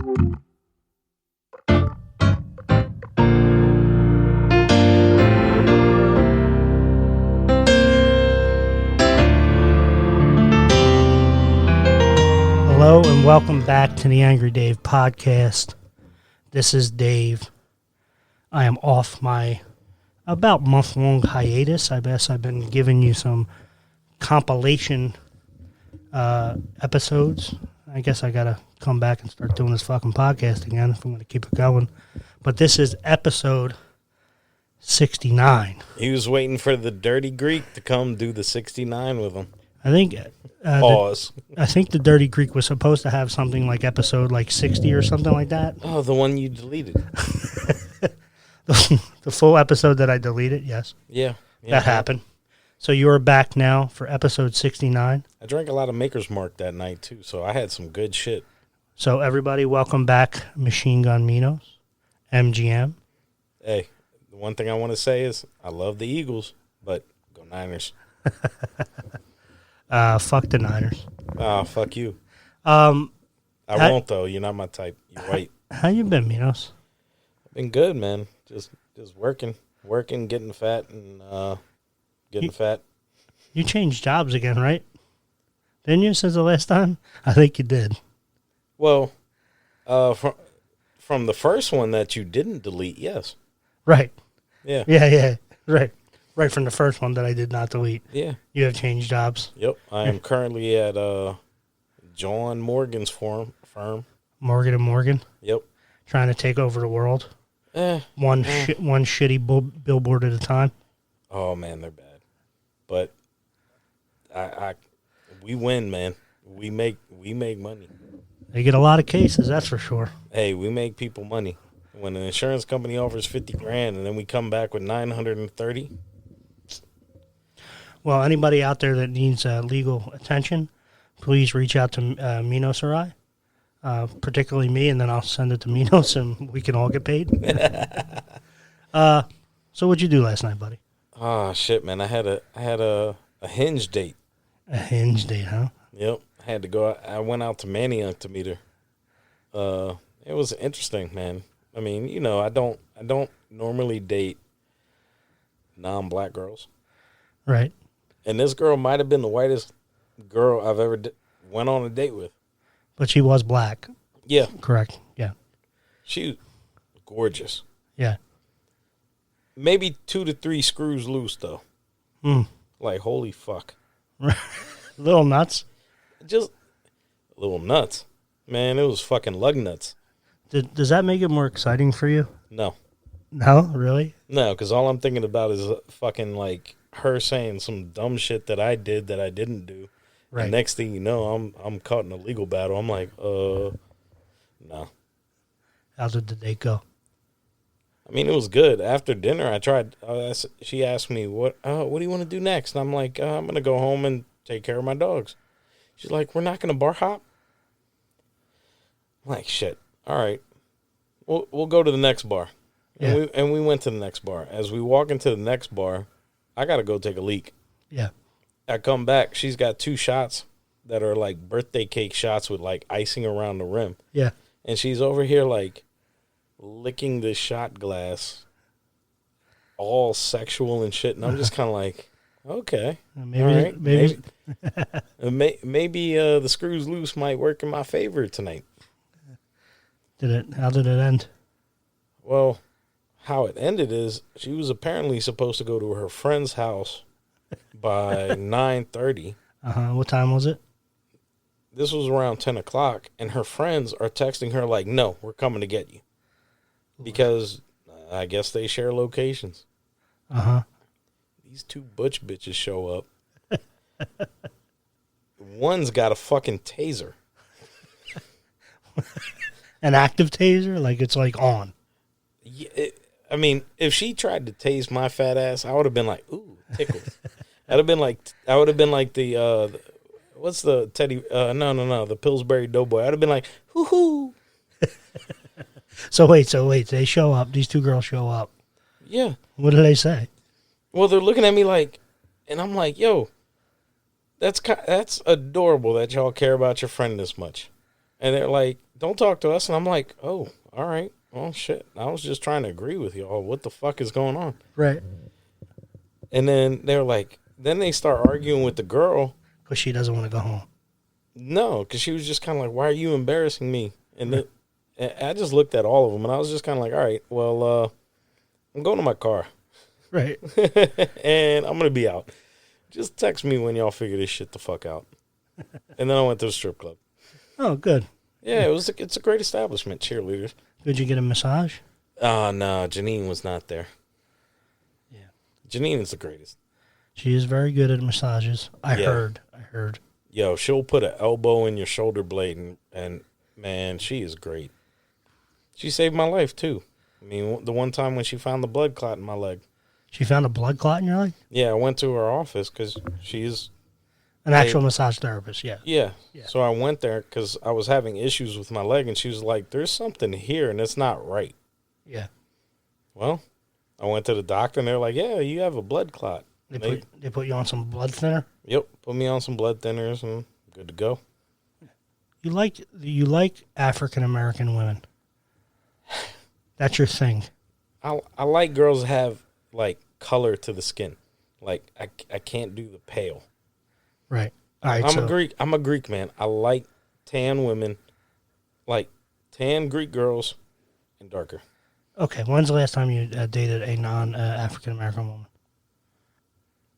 Hello and welcome back to the Angry Dave podcast. This is Dave. I am off my about month-long hiatus. I guess I've been giving you some compilation episodes. I guess I gotta come back and start doing this fucking podcast again if I'm gonna keep it going. But this is episode 69. He was waiting for the Dirty Greek to come do the 69 with him. I think Pause. I think the Dirty Greek was supposed to have something like episode like 60 or something like that. Oh, the one you deleted. The full episode that I deleted, yes. Yeah. That happened. So you're back now for episode 69. I drank a lot of Maker's Mark that night, too, so I had some good shit. So everybody, welcome back, Machine Gun Minos, MGM. Hey, the one thing I want to say is I love the Eagles, but go Niners. Fuck the Niners. Fuck you. I won't, though. You're not my type. You're white. How you been, Minos? Been good, man. Just working, getting fat, and getting fat. You changed jobs again, right? Didn't you, since the last time? I think you did. Well, from the first one that you didn't delete, yes. Right. Yeah. Yeah. Right. Right from the first one that I did not delete. Yeah. You have changed jobs. Yep. I am currently at John Morgan's firm. Morgan & Morgan. Yep. Trying to take over the world. One shitty billboard at a time. Oh, man, they're bad. But we win, man. We make money. They get a lot of cases, that's for sure. Hey, we make people money. When an insurance company offers $50,000 and then we come back with $930. Well, anybody out there that needs legal attention, please reach out to Minos or I, particularly me, and then I'll send it to Minos and we can all get paid. So what'd you do last night, buddy? Oh, shit, man. I had a hinge date. A hinge date, huh? Yep. I had to go. I went out to Manioc to meet her. It was interesting, man. I mean, you know, I don't normally date non-black girls. Right. And this girl might have been the whitest girl I've ever went on a date with. But she was black. Yeah. Correct. Yeah. She was gorgeous. Yeah. Maybe 2 to 3 screws loose, though. Like, holy fuck. Little nuts. Just a little nuts. Man, it was fucking lug nuts. Does that make it more exciting for you? No. No? Really? No, because all I'm thinking about is fucking, like, her saying some dumb shit that I did that I didn't do. Right. And next thing you know, I'm caught in a legal battle. I'm like, no. How did the date go? I mean, it was good. After dinner, I tried. She asked me, what do you want to do next? And I'm like, I'm going to go home and take care of my dogs. She's like, we're not going to bar hop? I'm like, shit. All right. We'll go to the next bar. Yeah. And we went to the next bar. As we walk into the next bar, I got to go take a leak. Yeah. I come back. She's got 2 shots that are like birthday cake shots with like icing around the rim. Yeah. And she's over here like licking the shot glass, all sexual and shit. And I'm just kind of like, okay. Maybe. All right. Maybe. Maybe the screws loose might work in my favor tonight. How did it end? Well, how it ended is she was apparently supposed to go to her friend's house by 9:30. What time was it? This was around 10 o'clock, and her friends are texting her like, no, we're coming to get you. Because I guess they share locations. These 2 butch bitches show up. One's got a fucking taser. An active taser? Like it's like on? Yeah, I mean, if she tried to tase my fat ass, I would have been like, ooh, tickled. I would have been like the what's the Teddy? No, the Pillsbury Doughboy. I'd have been like, hoo hoo. So wait. They show up. These 2 girls show up. Yeah. What do they say? Well, they're looking at me like, and I'm like, yo, that's adorable that y'all care about your friend this much. And they're like, don't talk to us. And I'm like, oh, all right. Well, shit. I was just trying to agree with y'all. What the fuck is going on? Right. And then they're like, then they start arguing with the girl. Because she doesn't want to go home. No, because she was just kind of like, why are you embarrassing me? And then I just looked at all of them, and I was just kind of like, all right, well, I'm going to my car. Right. And I'm going to be out. Just text me when y'all figure this shit the fuck out. And then I went to the strip club. Oh, good. Yeah, it's a great establishment, cheerleaders. Did you get a massage? No, Janine was not there. Yeah. Janine is the greatest. She is very good at massages. I heard. Yo, she'll put an elbow in your shoulder blade, and man, she is great. She saved my life, too. I mean, the one time when she found the blood clot in my leg. She found a blood clot in your leg? Yeah, I went to her office because she's... An actual massage therapist, yeah. Yeah. So I went there because I was having issues with my leg, and she was like, there's something here, and it's not right. Yeah. Well, I went to the doctor, and they're like, yeah, you have a blood clot. They put you on some blood thinner? Yep, put me on some blood thinners, and good to go. You like African-American women. That's your thing. I like girls that have, like, color to the skin. Like, I can't do the pale. Right. All right. I'm a Greek man. I like tan women, like tan Greek girls, and darker. Okay. When's the last time you dated a non-African American woman?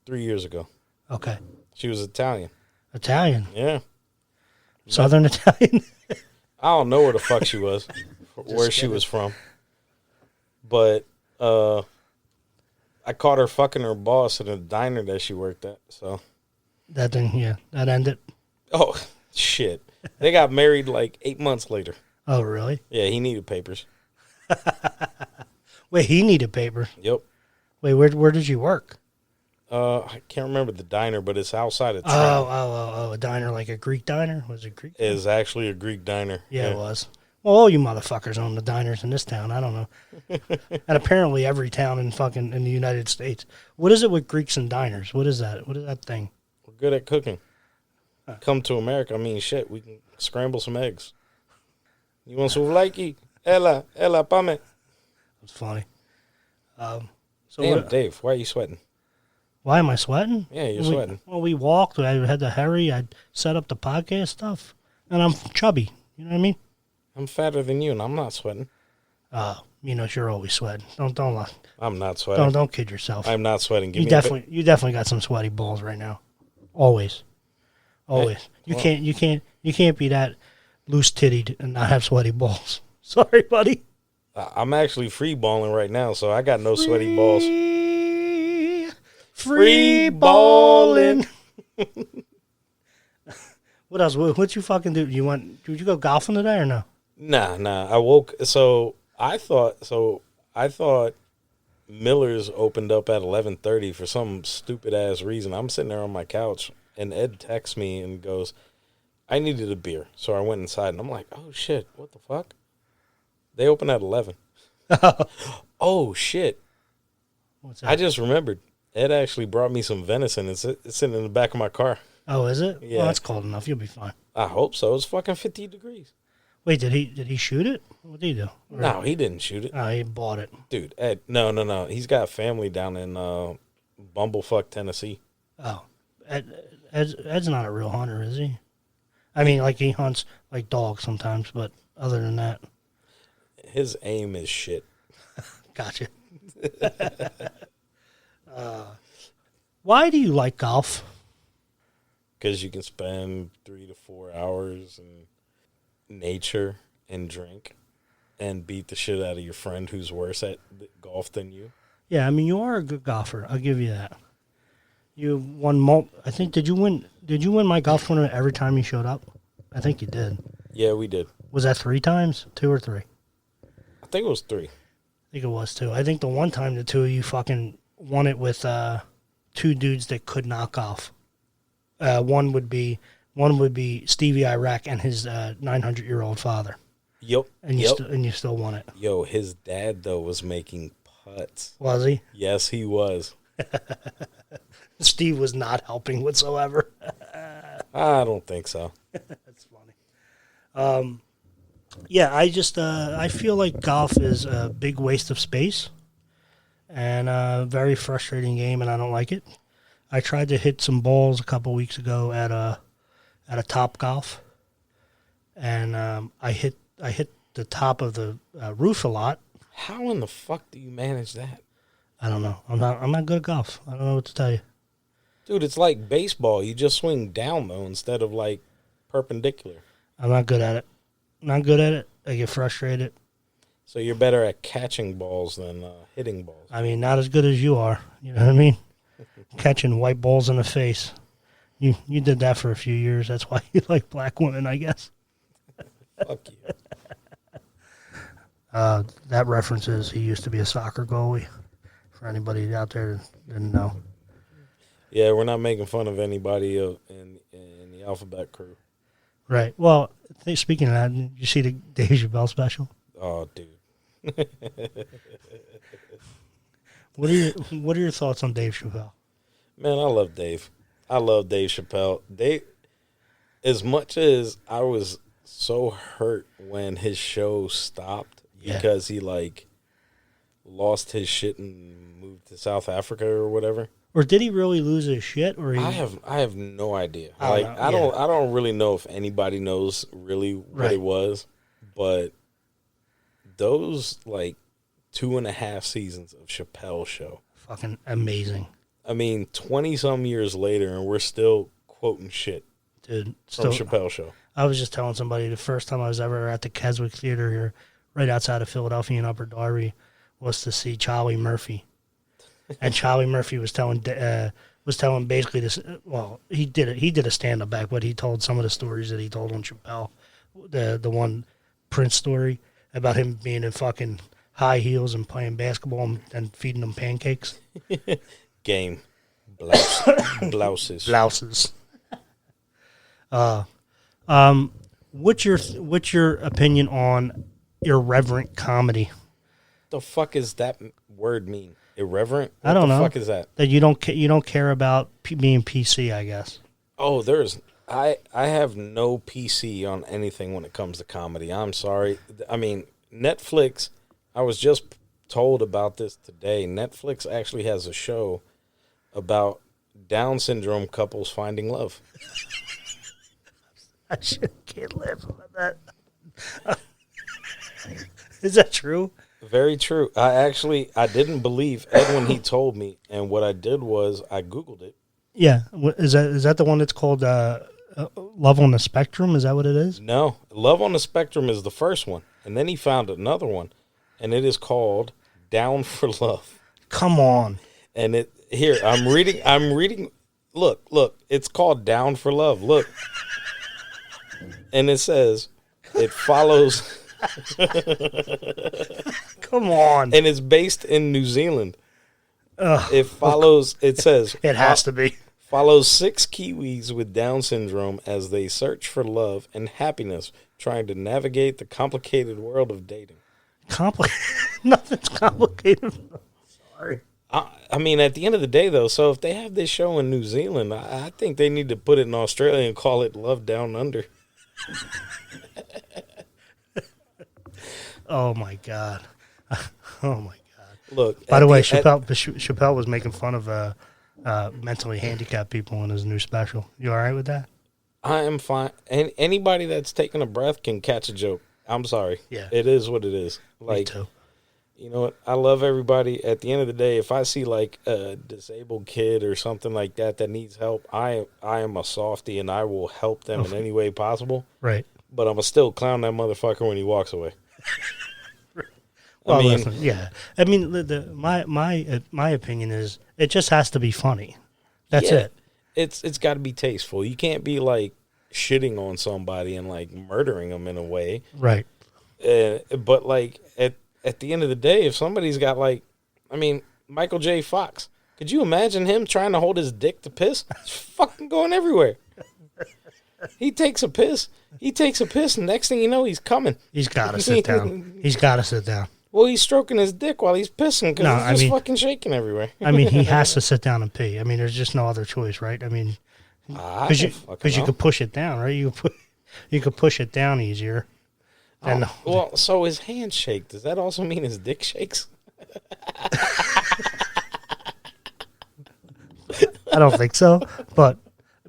3 years ago. Okay. She was Italian. Italian. Yeah. Southern Italian. I don't know where the fuck she was, where she was from, but I caught her fucking her boss at a diner that she worked at. So. That ended. Oh, shit. They got married like 8 months later. Oh, really? Yeah, he needed papers. Wait, he needed papers? Yep. Wait, where did you work? I can't remember the diner, but it's outside of town. Oh, a diner, like a Greek diner? Was it Greek? It is actually a Greek diner. Yeah, it was. Well, all you motherfuckers own the diners in this town. I don't know. And apparently every town in the United States. What is it with Greeks and diners? What is that? What is that thing? We're good at cooking. Come to America. I mean, shit, we can scramble some eggs. You want souvlaki? Ella, pame. That's funny. Damn, Dave, why are you sweating? Why am I sweating? Yeah, you're sweating. Well, we walked. I had to hurry. I set up the podcast stuff. And I'm chubby. You know what I mean? I'm fatter than you, and I'm not sweating. Minos, you're always sweating. Don't lie. I'm not sweating. Don't kid yourself. I'm not sweating. You definitely got some sweaty balls right now. Always. Hey, you can't be that loose tittied and not have sweaty balls. Sorry, buddy. I'm actually free balling right now, so I got no sweaty balls. Free balling. What else? What you fucking do? Did you go golfing today or no? Nah. I woke. I thought Miller's opened up at 11:30 for some stupid ass reason. I'm sitting there on my couch, and Ed texts me and goes, "I needed a beer," so I went inside, and I'm like, "Oh shit, what the fuck?" They open at 11. Oh shit! What's that? I just remembered. Ed actually brought me some venison. It's sitting in the back of my car. Oh, is it? Yeah. Well, that's cold enough. You'll be fine. I hope so. It's fucking 50 degrees. Wait, did he shoot it? What did he do? No, he didn't shoot it. Oh, he bought it. Dude, Ed, no. He's got family down in Bumblefuck, Tennessee. Oh, Ed's not a real hunter, is he? I mean, like he hunts like dogs sometimes, but other than that, his aim is shit. Gotcha. Why do you like golf? Because you can spend 3 to 4 hours in nature and drink and beat the shit out of your friend who's worse at golf than you. Yeah, I mean, you are a good golfer. I'll give you that. You won I think, did you win my golf tournament every time you showed up? I think you did. Yeah, we did. Was that 3 times? 2 or 3? I think it was 3. I think it was 2. I think the one time the two of you fucking won it with 2 dudes that could not golf. One would be Stevie Iraq and his 900-year-old father. Yep. And you still won it. Yo, his dad though was making putts. Was he? Yes, he was. Steve was not helping whatsoever. I don't think so. That's funny. Yeah, I feel like golf is a big waste of space and a very frustrating game, and I don't like it. I tried to hit some balls a couple weeks ago at a Top Golf, and I hit the top of the roof a lot. How in the fuck do you manage that? I don't know. I'm not good at golf. I don't know what to tell you. Dude, it's like baseball. You just swing down, though, instead of, like, perpendicular. I'm not good at it. Not good at it. I get frustrated. So you're better at catching balls than hitting balls. I mean, not as good as you are. You know what I mean? Catching white balls in the face. You did that for a few years. That's why you like black women, I guess. Fuck you. That reference is he used to be a soccer goalie. For anybody out there that didn't know. Yeah, we're not making fun of anybody in the Alphabet crew. Right. Well, speaking of that, did you see the Dave Chappelle special? Oh, dude. What are your thoughts on Dave Chappelle? Man, I love Dave. I love Dave Chappelle. As much as I was so hurt when his show stopped because he like lost his shit and moved to South Africa or whatever. Or did he really lose his shit? Or I have no idea. I don't really know if anybody knows really what it was, but those like 2.5 seasons of Chappelle Show, fucking amazing. I mean, 20-some years later, and we're still quoting shit, dude. From Chappelle Show. I was just telling somebody the first time I was ever at the Keswick Theater here, right outside of Philadelphia in Upper Darby, was to see Charlie Murphy. And Charlie Murphy was telling basically this. Well, he did a stand up back, but he told some of the stories that he told on Chappelle. The one Prince story about him being in fucking high heels and playing basketball and feeding them pancakes. Game blouses. What's your opinion on irreverent comedy? The fuck is that word mean? Irreverent? I don't know. What the fuck is that? That you don't care about being PC, I guess. Oh, I have no PC on anything when it comes to comedy. I'm sorry. I mean, Netflix, I was just told about this today. Netflix actually has a show about Down syndrome couples finding love. I can't laugh about that. Is that true? Very true. I didn't believe Ed when he told me, and what I did was I Googled it. Yeah. Is that the one that's called Love on the Spectrum? Is that what it is? No. Love on the Spectrum is the first one, and then he found another one, and it is called Down for Love. Come on. And I'm reading. Look, it's called Down for Love. Look. And it says, it follows. Come on. And it's based in New Zealand. It says. It has to be. Follows 6 Kiwis with Down syndrome as they search for love and happiness, trying to navigate the complicated world of dating. Nothing's complicated. Sorry. I mean, at the end of the day, though, so if they have this show in New Zealand, I think they need to put it in Australia and call it Love Down Under. Oh, my God. Oh, my God. Look. By the way, Chappelle was making fun of mentally handicapped people in his new special. You all right with that? I am fine. And anybody that's taking a breath can catch a joke. I'm sorry. Yeah. It is what it is. Like, me too. You know what? I love everybody. At the end of the day, if I see like a disabled kid or something like that needs help, I am a softie and I will help them in any way possible. Right. But I'm going to still clown that motherfucker when he walks away. Well, listen, yeah. I mean, my opinion is it just has to be funny. That's it. It's got to be tasteful. You can't be like shitting on somebody and like murdering them in a way. Right. But like at the end of the day, if somebody's got like, I mean, Michael J. Fox, could you imagine him trying to hold his dick to piss? It's fucking going everywhere. He takes a piss, and next thing you know, he's coming. He's got to sit down. Well, he's stroking his dick while he's pissing because he's just fucking shaking everywhere. I mean, he has to sit down and pee. I mean, there's just no other choice, right? I mean, because you could push it down, right? You could push it down easier. Well, so his hand shake, does that also mean his dick shakes? I don't think so, but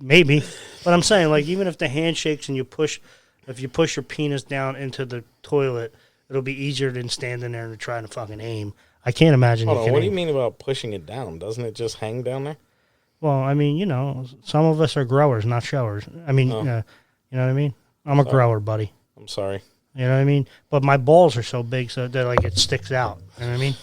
maybe. But I'm saying, like, even if the hand shakes and if you push your penis down into the toilet, it'll be easier than standing there and trying to fucking aim. I can't imagine. Hold on, what do you mean about pushing it down? Doesn't it just hang down there? Well, I mean, some of us are growers, not showers. I mean, you know what I mean? I'm a grower, buddy. I'm sorry. You know what I mean? But my balls are so big so that like it sticks out. You know what I mean?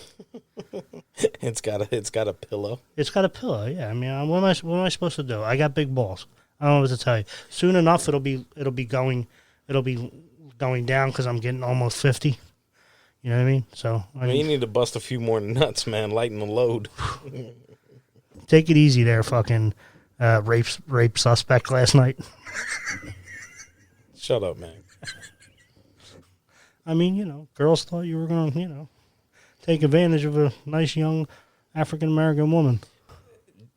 It's got a pillow. It's got a pillow. Yeah. I mean, what am I supposed to do? I got big balls. I don't know what to tell you. Soon enough, it'll be going down because I'm getting almost 50. You know what I mean? So you need to bust a few more nuts, man. Lighten the load. Take it easy there, fucking rape suspect last night. Shut up, man. I mean, girls thought you were going to, take advantage of a nice young African-American woman.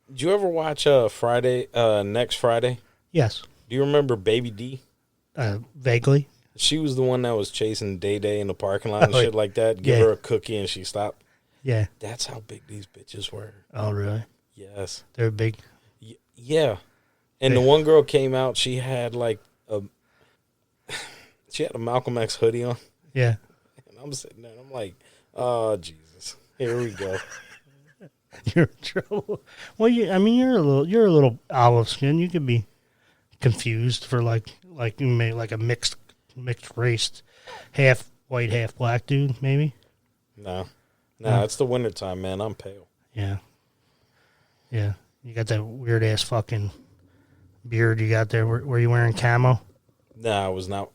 Did you ever watch Next Friday? Yes. Do you remember Baby D? Vaguely. She was the one that was chasing Day Day in the parking lot and shit like that. Give her a cookie and she stopped. Yeah. That's how big these bitches were. Oh, really? Yes. They're big? Yeah. And the one girl came out, she had like a Malcolm X hoodie on. Yeah. And I'm sitting there and I'm like, oh, Jesus. Here we go. You're in trouble. Well, you're a little olive skin. You could be confused for like you may like a mixed race, half white, half black dude, maybe. No, it's the wintertime, man. I'm pale. Yeah. Yeah. You got that weird ass fucking beard you got there. Were you wearing camo? No, I was not.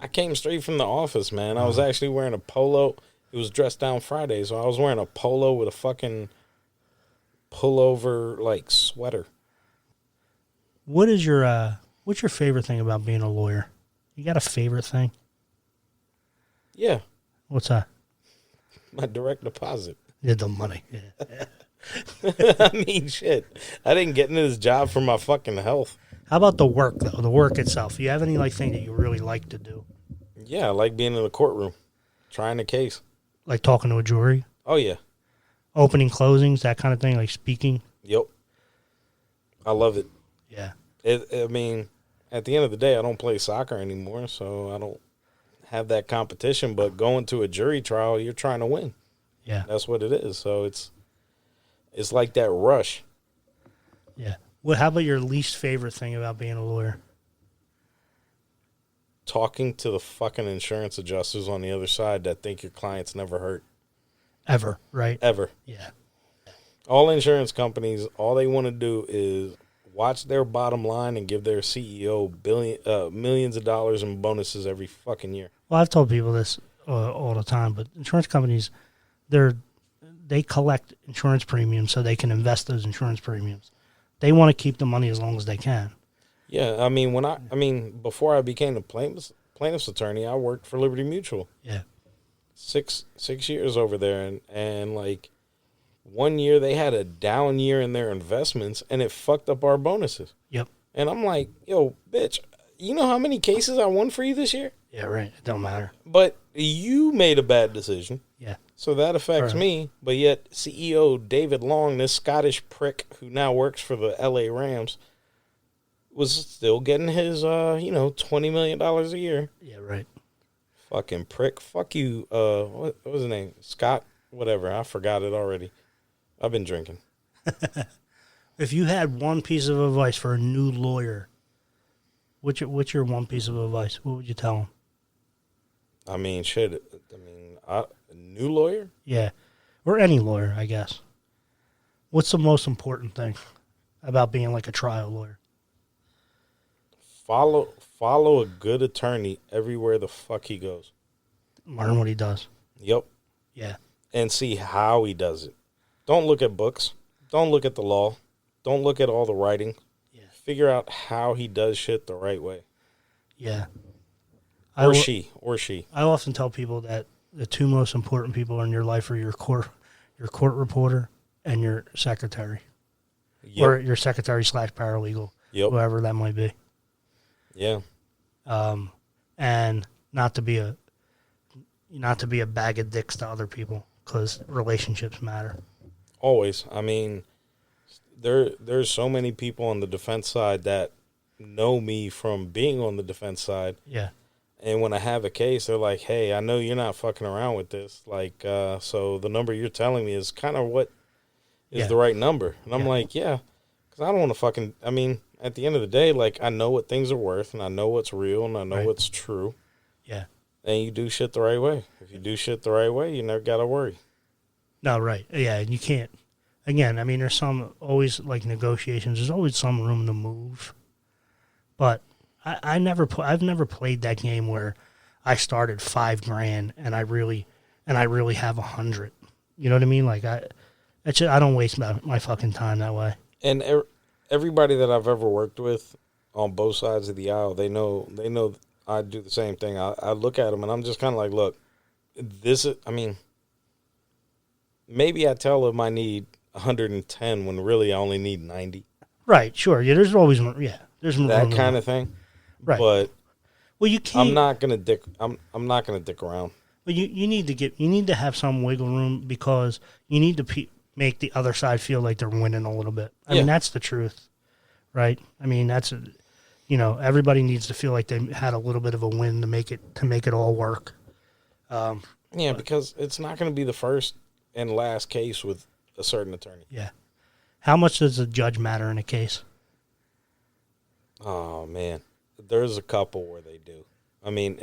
I came straight from the office, man. I was actually wearing a polo. It was dressed down Friday, so I was wearing a polo with a fucking pullover like sweater. What's your favorite thing about being a lawyer? You got a favorite thing? Yeah. What's that? My direct deposit. Yeah, the money. Yeah. I mean, shit. I didn't get into this job for my fucking health. How about the work, though? The work itself. Do you have any thing that you really like to do? Yeah, I like being in the courtroom, trying a case. Like talking to a jury? Oh, yeah. Opening, closings, that kind of thing, like speaking? Yep. I love it. Yeah. I mean, at the end of the day, I don't play soccer anymore, so I don't have that competition. But going to a jury trial, you're trying to win. Yeah. That's what it is. So it's like that rush. Yeah. Well, how about your least favorite thing about being a lawyer? Talking to the fucking insurance adjusters on the other side that think your client's never hurt. Ever, right? Ever. Yeah. All insurance companies, all they want to do is watch their bottom line and give their CEO millions of dollars in bonuses every fucking year. Well, I've told people this all the time, but insurance companies, they collect insurance premiums so they can invest those insurance premiums. They want to keep the money as long as they can. Yeah, I mean, before I became a plaintiff's attorney, I worked for Liberty Mutual. Yeah. 6 years over there, and like 1 year they had a down year in their investments, and it fucked up our bonuses. Yep. And I'm like, yo, bitch, you know how many cases I won for you this year? Yeah, right. It don't matter. But you made a bad decision. Yeah. So that affects me. But yet CEO David Long, this Scottish prick who now works for the LA Rams, was still getting his, $20 million a year. Yeah, right. Fucking prick. Fuck you. What was his name? Scott? Whatever. I forgot it already. I've been drinking. If you had one piece of advice for a new lawyer, what's your one piece of advice? What would you tell him? I mean, shit. A new lawyer? Yeah. Or any lawyer, I guess. What's the most important thing about being like a trial lawyer? Follow a good attorney everywhere the fuck he goes. Learn what he does. Yep. Yeah. And see how he does it. Don't look at books. Don't look at the law. Don't look at all the writing. Yeah. Figure out how he does shit the right way. Yeah. Or she. I often tell people that the two most important people in your life are your court reporter and your secretary. Yep. Or your secretary / paralegal. Yep. Whoever that might be. Yeah. and not to be a bag of dicks to other people, because relationships matter. Always. I mean, there's so many people on the defense side that know me from being on the defense side. Yeah. And when I have a case, they're like, hey, I know you're not fucking around with this. Like, so the number you're telling me is kind of what is the right number. And I'm like, yeah, because I don't want to fucking, I mean, at the end of the day, like, I know what things are worth, and I know what's real, and I know what's true. Yeah. And you do shit the right way. If you do shit the right way, you never got to worry. No, right. Yeah, and you can't. Again, I mean, there's always, like, negotiations. There's always some room to move. But I've never played that game where I started $5,000 and I really have 100. You know what I mean? Like, I don't waste my fucking time that way. And everybody that I've ever worked with on both sides of the aisle, they know I do the same thing. I look at them and I'm just kind of like, look, I mean, maybe I tell them I need 110 when really I only need 90. Right, sure. Yeah, there's always, there's that kind of thing. Right. But well, you can't. I'm not gonna dick around. But you need to have some wiggle room, because you need to make the other side feel like they're winning a little bit. I mean, that's the truth, right? I mean, everybody needs to feel like they had a little bit of a win to make it all work. Because it's not going to be the first and last case with a certain attorney. Yeah. How much does the judge matter in a case? Oh man, there's a couple where they do. I mean,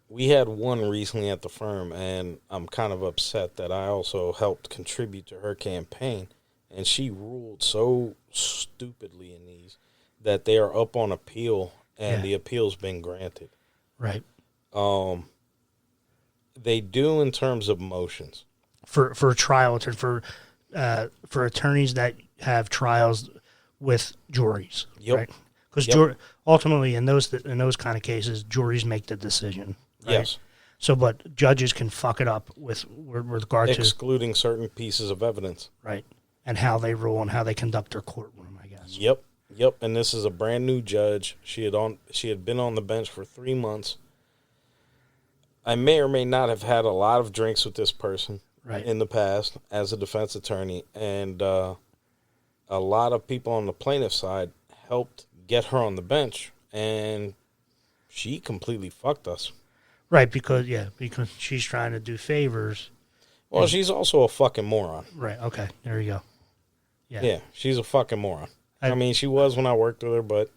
we had one recently at the firm, and I'm kind of upset that I also helped contribute to her campaign, and she ruled so stupidly in these that they are up on appeal, and the appeal's been granted. Right. They do in terms of motions. For a trial, for attorneys that have trials with juries. Yep. Right? Because ultimately, in those kind of cases, juries make the decision. Right? Yes. So, but judges can fuck it up with regard to excluding certain pieces of evidence. Right. And how they rule and how they conduct their courtroom, I guess. Yep. And this is a brand new judge. She had been on the bench for 3 months. I may or may not have had a lot of drinks with this person in the past as a defense attorney, and a lot of people on the plaintiff side helped get her on the bench, and she completely fucked us. Right, because she's trying to do favors. Well, she's also a fucking moron. Right, okay, there you go. Yeah, she's a fucking moron. I mean, she was when I worked with her, but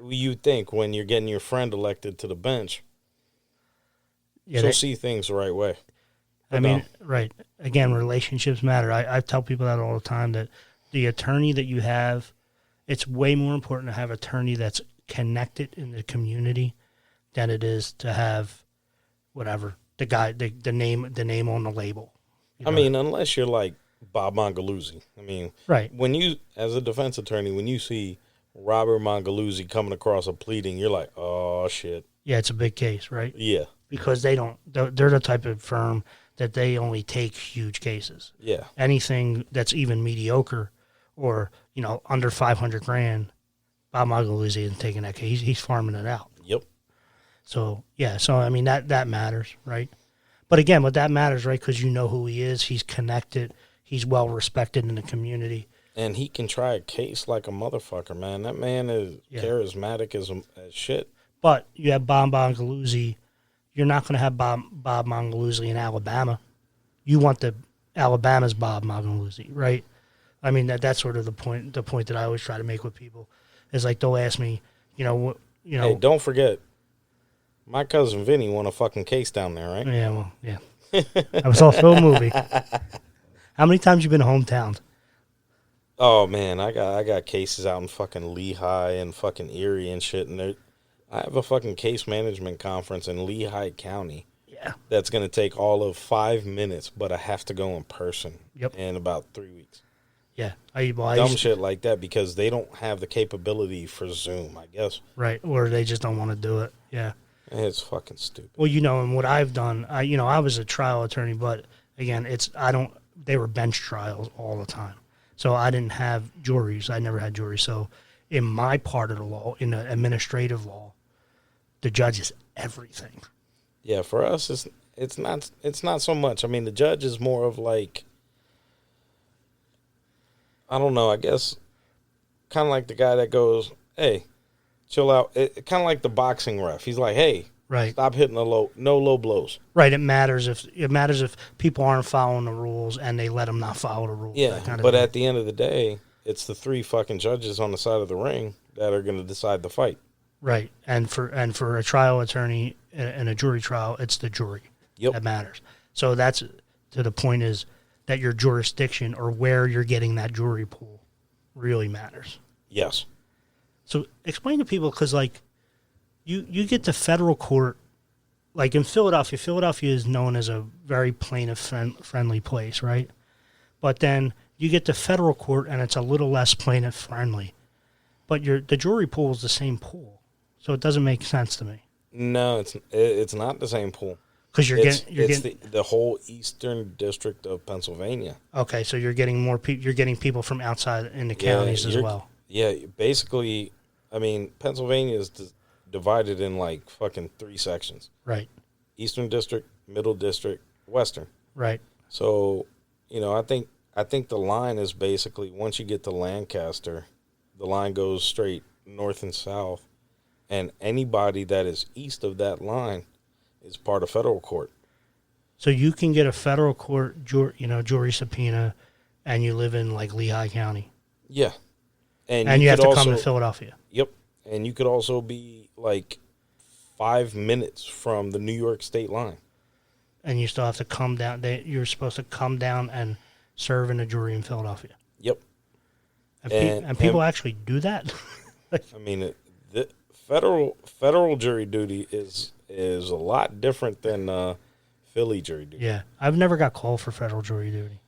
you'd think when you're getting your friend elected to the bench, she'll see things the right way. But right. Again, relationships matter. I tell people that all the time, that the attorney that you have, it's way more important to have an attorney that's connected in the community than it is to have whatever the name on the label. I mean, unless you're like Bob Mongaluzzi. I mean, right. When you, as a defense attorney, when you see Robert Mongaluzzi coming across a pleading, you're like, oh shit. Yeah, it's a big case, right? Yeah. Because they're the type of firm that they only take huge cases. Yeah. Anything that's even mediocre or, under $500,000, Bob Mongaluzzi isn't taking that case. He's farming it out. Yep. So, yeah. So, I mean, that matters, right? But again, that matters, right? Because you know who he is. He's connected. He's well respected in the community. And he can try a case like a motherfucker, man. That man is charismatic as shit. But you have Bob Mongaluzzi. You're not going to have Bob Mongaluzzi in Alabama. You want the Alabama's Bob Mongaluzzi, right? I mean, that's sort of the point that I always try to make with people is like they'll ask me, Hey, don't forget, my cousin Vinny won a fucking case down there, right? Yeah, well, yeah. That was also a movie. How many times you been hometown? Oh man, I got cases out in fucking Lehigh and fucking Erie and shit, and I have a fucking case management conference in Lehigh County. Yeah. That's going to take all of 5 minutes, but I have to go in person. Yep. In about 3 weeks. Yeah. Dumb shit like that because they don't have the capability for Zoom, I guess. Right. Or they just don't want to do it. Yeah. It's fucking stupid. Well, and what I've done, I was a trial attorney, but again, they were bench trials all the time. So I didn't have juries. I never had juries. So in my part of the law, in the administrative law, the judge is everything. Yeah, for us, it's not so much. I mean, the judge is more of like, I don't know, I guess kind of like the guy that goes, hey, chill out. Kind of like the boxing ref. He's like, hey, right, stop hitting no low blows. Right. It matters if people aren't following the rules and they let them not follow the rules. Yeah, kind of but thing. at the end of the day, it's the 3 fucking judges on the side of the ring that are going to decide the fight. Right. And for a trial attorney in a jury trial, it's the jury that matters. So that's to the point is that your jurisdiction or where you're getting that jury pool really matters. Yes. So explain to people, because like you get to federal court, like in Philadelphia is known as a very plaintiff-friendly place, right? But then you get to federal court and it's a little less plaintiff-friendly. But the jury pool is the same pool. So it doesn't make sense to me. No, it's not the same pool. Because you're it's getting the whole Eastern District of Pennsylvania. Okay, so you're getting more people. You're getting people from outside in the counties as well. Yeah, basically, I mean, Pennsylvania is divided in like fucking 3 sections. Right. Eastern District, Middle District, Western. Right. So, I think the line is basically once you get to Lancaster, the line goes straight north and south, and anybody that is east of that line is part of federal court. So you can get a federal court jury subpoena, and you live in like Lehigh County. Yeah, and you have to come to Philadelphia. Yep, and you could also be like 5 minutes from the New York state line. And you still have to come down. You're supposed to come down and serve in a jury in Philadelphia. Yep. And people actually do that? I mean, the federal jury duty is a lot different than Philly jury duty. Yeah. I've never got called for federal jury duty.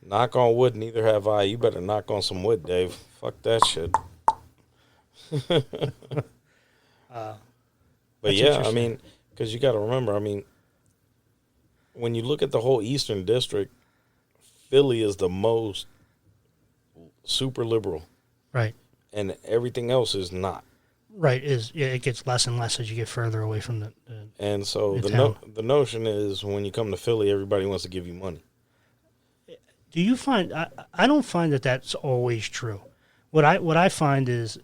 Knock on wood, neither have I. You better knock on some wood, Dave. Fuck that shit. But yeah, I mean, because you got to remember, I mean, when you look at the whole Eastern District, Philly is the most super liberal. Right. And everything else is not. Right. It gets less and less as you get further away from the and so the notion is when you come to Philly, everybody wants to give you money. Do you find I don't find that that's always true. What I find is,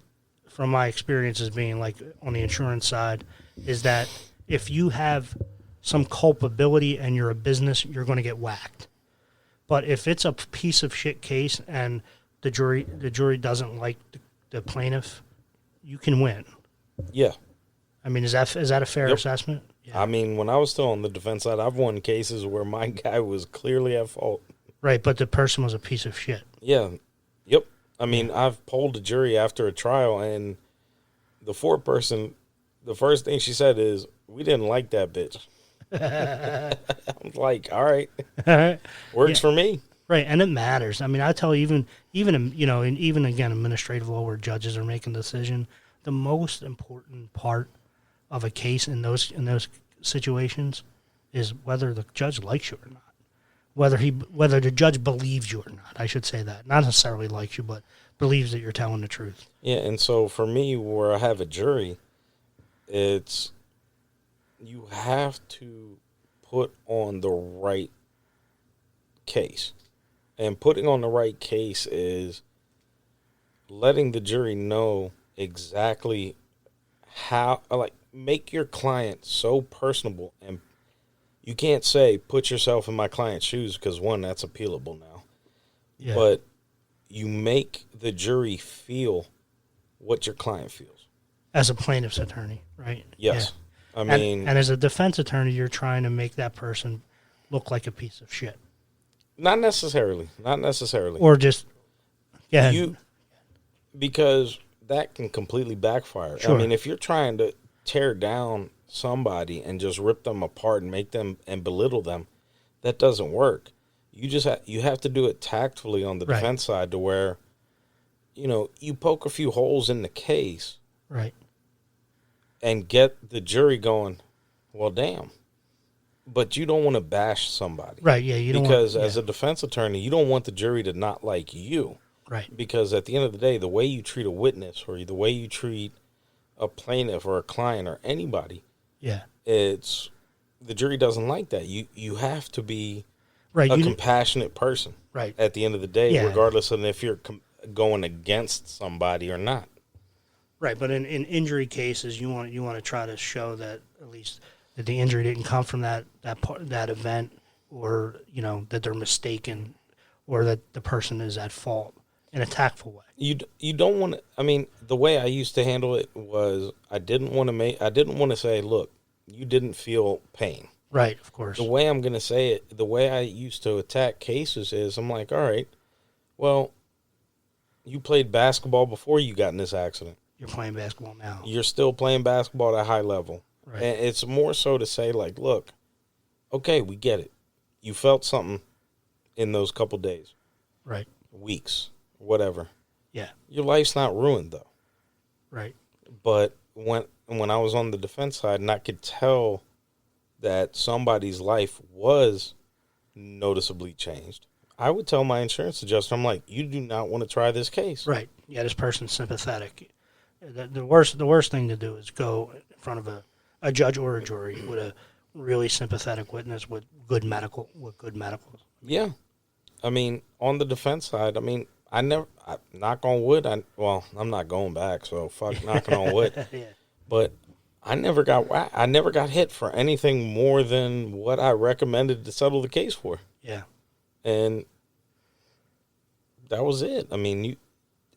from my experiences being like on the insurance side, is that if you have some culpability and you're a business, you're going to get whacked. But if it's a piece of shit case and the jury doesn't like the plaintiff, you can win. Yeah. I mean, is that a fair assessment? Yeah. I mean, when I was still on the defense side, I've won cases where my guy was clearly at fault. Right, but the person was a piece of shit. Yeah. Yep. I mean, I've polled a jury after a trial, and the foreperson, the first thing she said is, "We didn't like that bitch." I'm like, all right. Works for me. Right, and it matters. I mean, I tell you, even again, administrative law where judges are making a decision, the most important part of a case in those situations is whether the judge likes you or not. Whether the judge believes you or not, I should say that. Not necessarily likes you, but believes that you're telling the truth. Yeah, and so for me, where I have a jury, it's you have to put on the right case. And putting on the right case is letting the jury know exactly how, like, make your client so personable. And you can't say, put yourself in my client's shoes, because, one, that's appealable now. Yeah. But you make the jury feel what your client feels. As a plaintiff's attorney, right? Yes. Yeah. And as a defense attorney, you're trying to make that person look like a piece of shit. Not necessarily. Or just, yeah. Because that can completely backfire. Sure. I mean, if you're trying to tear down somebody and just rip them apart and make them and belittle them, that doesn't work. You just you have to do it tactfully on the defense side, to where, you poke a few holes in the case. Right. And get the jury going, well, damn. But you don't want to bash somebody. Right, yeah. Because as a defense attorney, you don't want the jury to not like you. Right. Because at the end of the day, the way you treat a witness or the way you treat a plaintiff or a client or anybody, yeah, it's the jury doesn't like that. You have to be right. a compassionate person. Right. At the end of the day, Yeah. regardless of if you're going against somebody or not. Right, but in injury cases, you want to try to show that at least that the injury didn't come from that event, or that they're mistaken, or that the person is at fault in a tactful way. You don't want to. I mean, the way I used to handle it was I didn't want to say, look, you didn't feel pain. Right, of course. The way I'm going to say it, the way I used to attack cases is I'm like, all right, well, you played basketball before you got in this accident. You're playing basketball now. You're still playing basketball at a high level. Right. And it's more so to say, like, look, okay, we get it. You felt something in those couple days. Right. Weeks, whatever. Yeah. Your life's not ruined, though. Right. But when I was on the defense side and I could tell that somebody's life was noticeably changed, I would tell my insurance adjuster, I'm like, you do not want to try this case. Right. Yeah, this person's sympathetic. The worst thing to do is go in front of a judge or a jury with a really sympathetic witness with good medical. Yeah. I mean, on the defense side, I mean, knock on wood, I'm not going back, so fuck knocking on wood. Yeah. But I never got hit for anything more than what I recommended to settle the case for. Yeah. And that was it. I mean,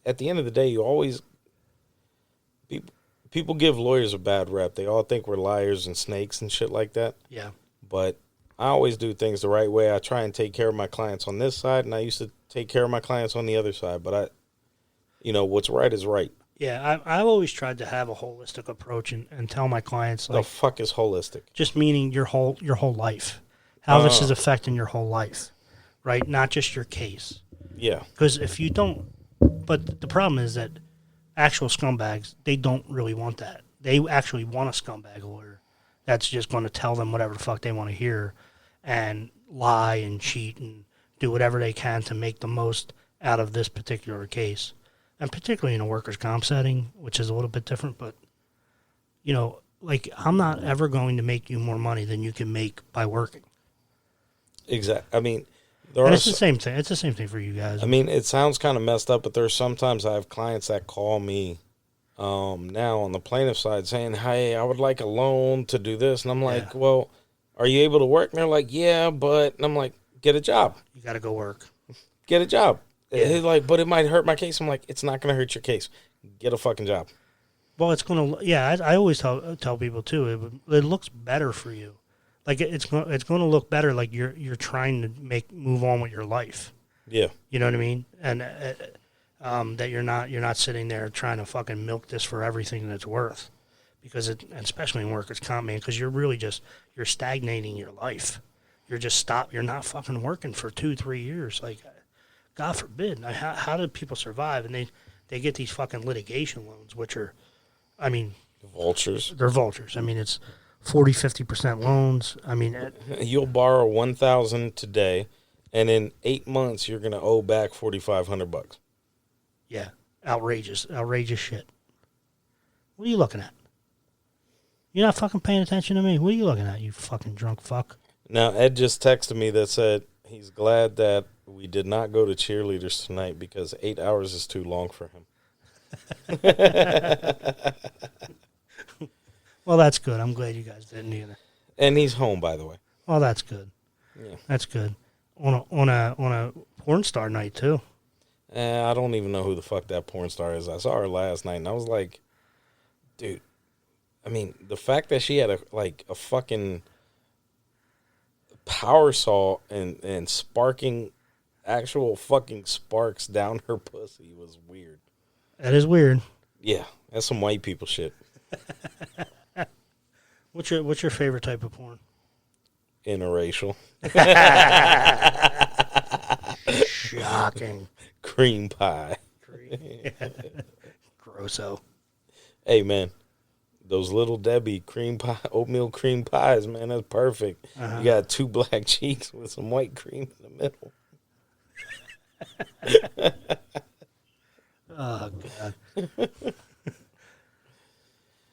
at the end of the day, you always people give lawyers a bad rep. They all think we're liars and snakes and shit like that. Yeah. But I always do things the right way. I try and take care of my clients on this side, and I used to take care of my clients on the other side. But what's right is right. Yeah, I've always tried to have a holistic approach and tell my clients, like, the fuck is holistic? Just meaning your whole life, how this is affecting your whole life, right? Not just your case. Yeah. Because if you don't, but the problem is that actual scumbags, they don't really want that. They actually want a scumbag lawyer that's just going to tell them whatever the fuck they want to hear and lie and cheat and do whatever they can to make the most out of this particular case. And particularly in a workers' comp setting, which is a little bit different, but, like, I'm not ever going to make you more money than you can make by working. Exactly. I mean, it's the same thing. It's the same thing for you guys. I mean, it sounds kind of messed up, but there's sometimes I have clients that call me now on the plaintiff side saying, hey, I would like a loan to do this. And I'm like, well, are you able to work? And they're like, yeah, but, and I'm like, get a job. You got to go work. Get a job. Yeah. He's like, but it might hurt my case. I'm like, it's not going to hurt your case. Get a fucking job. Well, it's going to, I always tell people too, it looks better for you. Like it's going to look better. Like you're trying to move on with your life. Yeah. You know what I mean? And that you're not sitting there trying to fucking milk this for everything that it's worth, because especially in workers' comp, man, because you're really you're stagnating your life. You're not fucking working for 2-3 years. Like, God forbid. How do people survive? And they get these fucking litigation loans, which are, I mean, vultures. They're vultures. I mean, it's 40-50% loans. I mean, you'll borrow $1,000 today, and in 8 months you're gonna owe back $4,500. Yeah, outrageous shit. What are you looking at? You're not fucking paying attention to me. What are you looking at, you fucking drunk fuck? Now, Ed just texted me that said he's glad that we did not go to cheerleaders tonight because 8 hours is too long for him. Well, that's good. I'm glad you guys didn't either. And he's home, by the way. Well, that's good. Yeah, that's good. On a porn star night too. I don't even know who the fuck that porn star is. I saw her last night, and I was like, dude. I mean, the fact that she had a fucking power saw and sparking actual fucking sparks down her pussy was weird. That is weird. Yeah, that's some white people shit. What's your favorite type of porn? Interracial. Shocking. Cream pie. Grosso. Hey, man. Those Little Debbie oatmeal cream pies, man, that's perfect. You got 2 black cheeks with some white cream in the middle. Oh, God.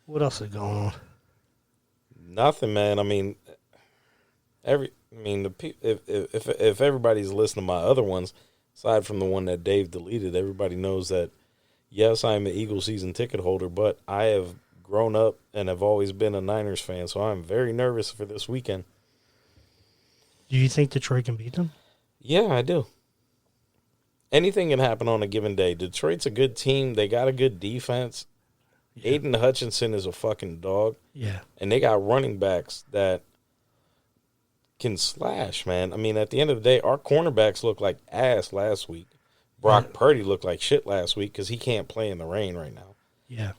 What else is going on? Nothing, man. I mean, if everybody's listening to my other ones, aside from the one that Dave deleted, everybody knows that, yes, I'm an Eagles season ticket holder, but I have grown up and have always been a Niners fan, so I'm very nervous for this weekend. Do you think Detroit can beat them? Yeah, I do. Anything can happen on a given day. Detroit's a good team. They got a good defense. Yeah. Aiden Hutchinson is a fucking dog. Yeah. And they got running backs that can slash, man. I mean, at the end of the day, our cornerbacks looked like ass last week. Brock Purdy looked like shit last week because he can't play in the rain right now. Yeah.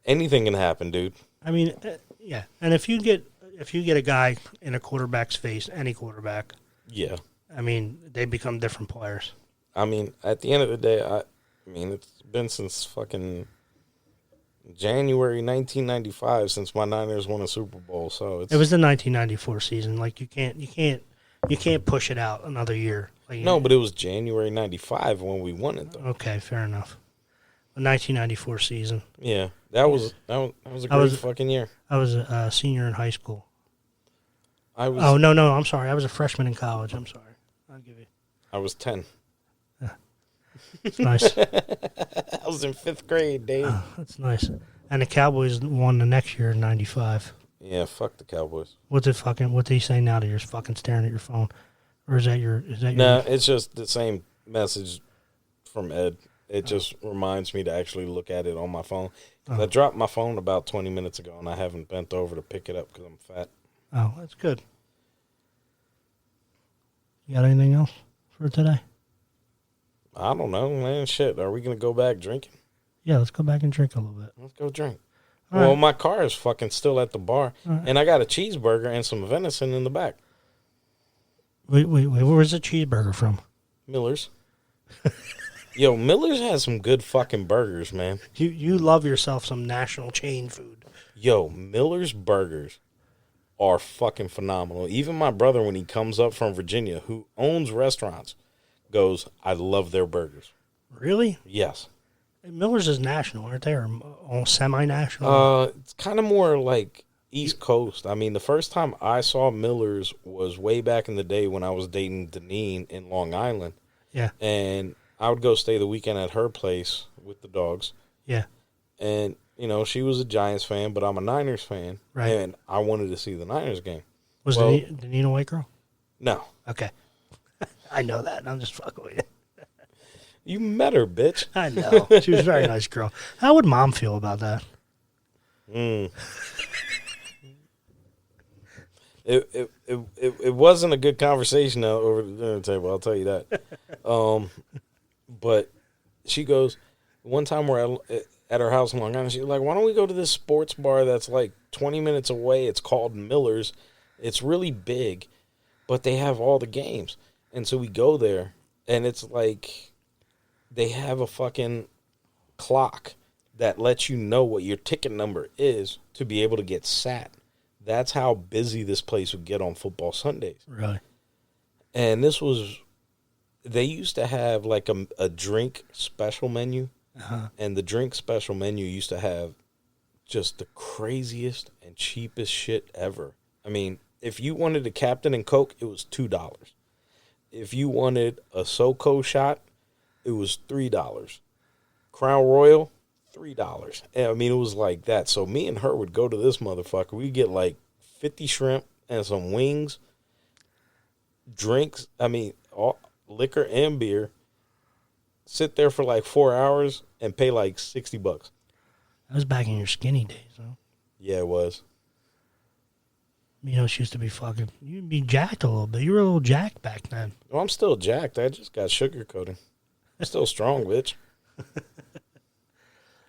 Anything can happen, dude. I mean, yeah. And if you get a guy in a quarterback's face, any quarterback, yeah, I mean, they become different players. I mean, at the end of the day, I mean, it's been since fucking January 1995 since my Niners won a Super Bowl. So it was the 1994 season. Like you can't push it out another year. Like, no, but it was January 95 when we won it, though. Okay, fair enough. The 1994 season. Yeah, that was a great fucking year. I was a senior in high school. No, I'm sorry. I was a freshman in college. I'm sorry. I'll give you. I was 10. It's nice. I was in 5th grade, Dave. Oh, that's nice. And the Cowboys won the next year in 95. Yeah, fuck the Cowboys. What do you say now that you're fucking staring at your phone? Or is that your No, it's just the same message from Ed. It just reminds me to actually look at it on my phone. I dropped my phone about 20 minutes ago, and I haven't bent over to pick it up because I'm fat. Oh, that's good. You got anything else for today? I don't know, man. Shit, are we going to go back drinking? Yeah, let's go back and drink a little bit. Let's go drink. All well, right. my car is fucking still at the bar, and I got a cheeseburger and some venison in the back. Wait. Where's the cheeseburger from? Miller's. Yo, Miller's has some good fucking burgers, man. You love yourself some national chain food. Yo, Miller's burgers are fucking phenomenal. Even my brother, when he comes up from Virginia, who owns restaurants, goes, I love their burgers. Really? Yes. Miller's is national, aren't they? Or all semi-national? It's kind of more like East Coast. I mean, the first time I saw Miller's was way back in the day when I was dating Deneen in Long Island. Yeah. And I would go stay the weekend at her place with the dogs. Yeah. And, you know, she was a Giants fan, but I'm a Niners fan. Right. And I wanted to see the Niners game. Was Deneen a white girl? No. Okay. I know that. I'm just fucking with you. You met her, bitch. I know. She was a very nice girl. How would Mom feel about that? It wasn't a good conversation over the dinner table, I'll tell you that. But she goes, one time we're at her house in Long Island, she's like, why don't we go to this sports bar that's like 20 minutes away? It's called Miller's. It's really big, but they have all the games. And so we go there, and it's like they have a fucking clock that lets you know what your ticket number is to be able to get sat. That's how busy this place would get on football Sundays. Really? And they used to have like a drink special menu. Uh-huh. And the drink special menu used to have just the craziest and cheapest shit ever. I mean, if you wanted a Captain and Coke, it was $2. If you wanted a SoCo shot, it was $3. Crown Royal, $3. And I mean, it was like that. So me and her would go to this motherfucker. We'd get like 50 shrimp and some wings, drinks, liquor and beer, sit there for like 4 hours and pay like $60. That was back in your skinny days, huh? Yeah, it was. Minos used to be fucking, you'd be jacked a little bit. You were a little jacked back then. Well, I'm still jacked. I just got sugar coating. I'm still strong, bitch.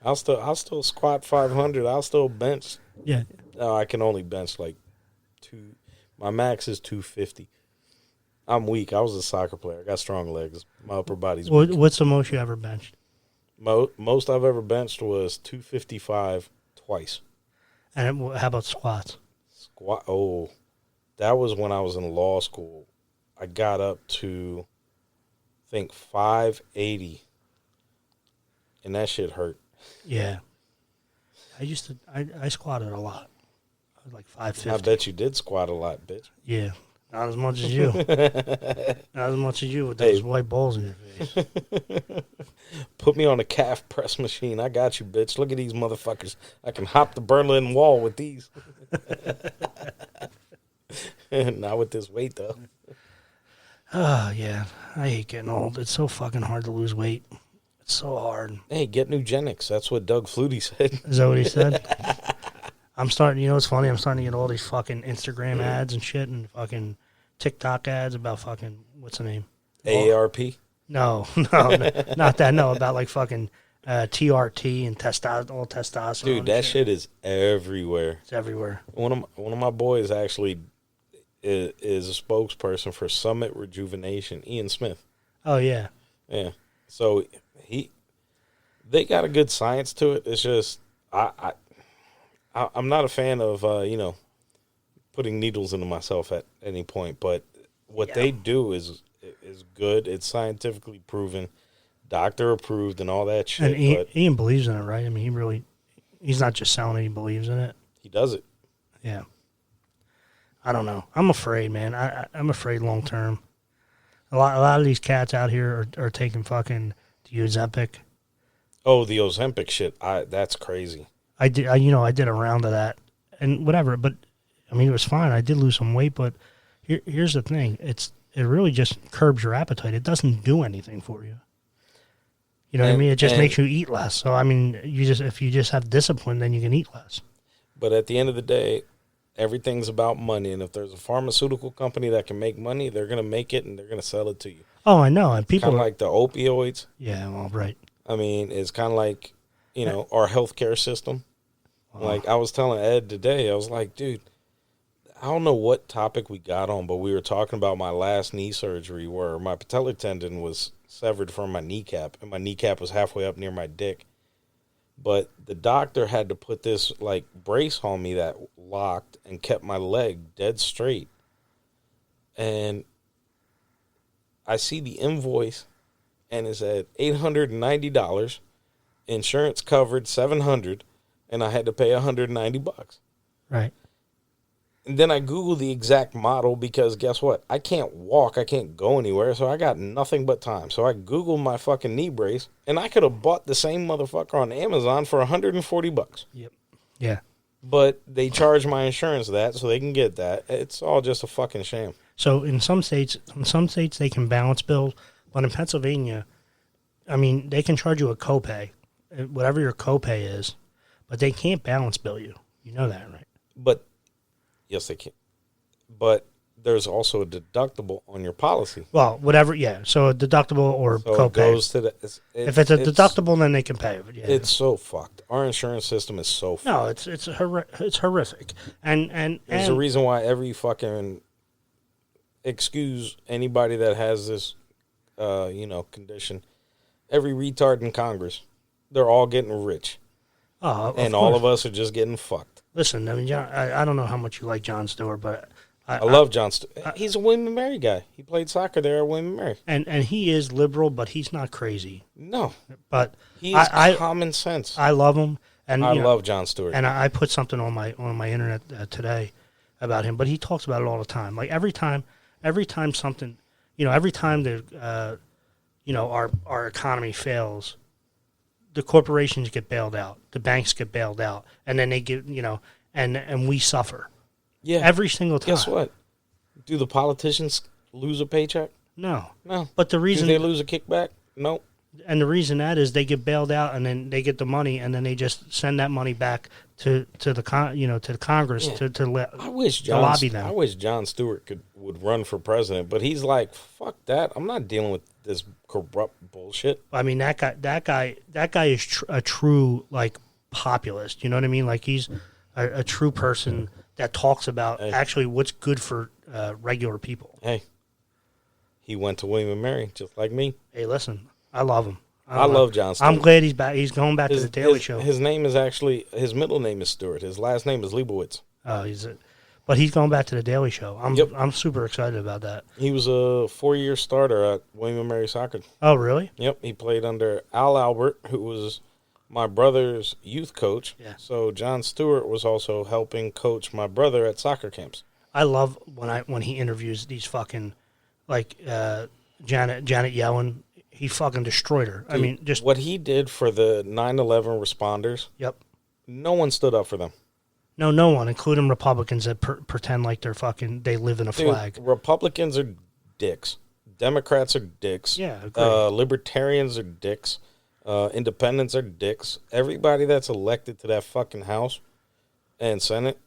I'll still squat 500. I'll still bench. Yeah. No, I can only bench like my max is 250. I'm weak. I was a soccer player. I got strong legs. My upper body's weak. What's the most you ever benched? Most I've ever benched was 255 twice. And how about squats? Oh, that was when I was in law school. I got up to, I think, 580 and that shit hurt. Yeah. I squatted a lot. I was like 550. I bet you did squat a lot, bitch. Yeah. Not as much as you. Not as much as you with those white balls in your face. Put me on a calf press machine. I got you, bitch. Look at these motherfuckers. I can hop the Berlin Wall with these. Not with this weight, though. Oh, yeah. I hate getting old. It's so fucking hard to lose weight. It's so hard. Hey, get Nugenics. That's what Doug Flutie said. Is that what he said? I'm starting, you know what's funny? I'm starting to get all these fucking Instagram ads and shit and fucking TikTok ads about fucking, what's the name? AARP? No, not that. No, about like fucking TRT and all testosterone. Dude, that shit is everywhere. It's everywhere. One of my boys actually is a spokesperson for Summit Rejuvenation, Ian Smith. Oh, yeah. Yeah. So they got a good science to it. It's just I'm not a fan of putting needles into myself at any point, but what they do is good. It's scientifically proven, doctor approved, and all that shit. And Ian believes in it, right? I mean, he's not just selling it; he believes in it. He does it. Yeah. I don't know. I'm afraid, man. I'm afraid long term. A lot of these cats out here are taking fucking the Ozempic. Oh, the Ozempic shit. That's crazy. I did a round of that and whatever, but I mean, it was fine. I did lose some weight, but here's the thing. It really just curbs your appetite. It doesn't do anything for you. You know what I mean? It just makes you eat less. So, I mean, if you just have discipline, then you can eat less. But at the end of the day, everything's about money. And if there's a pharmaceutical company that can make money, they're going to make it and they're going to sell it to you. Oh, I know. And people kind of like the opioids. Yeah, well, right. I mean, it's kind of like, our healthcare system. Like I was telling Ed today, I was like, dude, I don't know what topic we got on, but we were talking about my last knee surgery where my patellar tendon was severed from my kneecap, and my kneecap was halfway up near my dick. But the doctor had to put this like brace on me that locked and kept my leg dead straight. And I see the invoice, and it said $890, insurance covered $700. And I had to pay $190. Right. And then I Googled the exact model because guess what? I can't walk. I can't go anywhere. So I got nothing but time. So I Googled my fucking knee brace, and I could have bought the same motherfucker on Amazon for $140. Yep. Yeah. But they charge my insurance that, so they can get that. It's all just a fucking sham. So in some states they can balance bills, but in Pennsylvania, I mean, they can charge you a copay, whatever your copay is. But they can't balance bill you. You know that, right? But, yes, they can. But there's also a deductible on your policy. Well, whatever, yeah. So a deductible or so copay. It goes to if it's a deductible, then they can pay. Yeah. It's so fucked. Our insurance system is so fucked. No, it's horrific. And there's a reason why every fucking, excuse anybody that has this, condition, every retard in Congress, they're all getting rich. Oh, and all of us are just getting fucked. Listen, I mean, John, I don't know how much you like Jon Stewart, but I love Jon Stewart. He's a William and Mary guy. He played soccer there at William and Mary. And he is liberal, but he's not crazy. No. But he's common sense. I love him. And I love Jon Stewart. And I put something on my internet today about him, but he talks about it all the time. Like every time something, every time the, our economy fails, the corporations get bailed out, the banks get bailed out, and then they get, and we suffer. Yeah. Every single time. Guess what? Do the politicians lose a paycheck? No. But the reason do they lose a kickback? No. And the reason that is they get bailed out, and then they get the money, and then they just send that money back to the Congress to lobby them. I wish Jon Stewart would run for president, but he's like, fuck that. I'm not dealing with this corrupt bullshit. I mean, that guy is a true like populist. You know what I mean? Like he's a true person that talks about actually what's good for regular people. Hey, he went to William and Mary just like me. Hey, listen, I love him. I love Jon Stewart. I'm glad he's back. He's going back to the Daily Show. His name is actually, his middle name is Stewart. His last name is Leibowitz. Oh, But he's going back to the Daily Show. Yep. I'm super excited about that. He was a 4-year starter at William & Mary Soccer. Oh, really? Yep. He played under Al Albert, who was my brother's youth coach. Yeah. So John Stewart was also helping coach my brother at soccer camps. I love when he interviews these fucking, like, Janet Yellen. He fucking destroyed her. Dude, I mean, just... what he did for the 9/11 responders, Yep. no one stood up for them. No one, including Republicans that pretend like they live in a flag. Republicans are dicks. Democrats are dicks. Yeah, agreed. Libertarians are dicks. Independents are dicks. Everybody that's elected to that fucking House and Senate,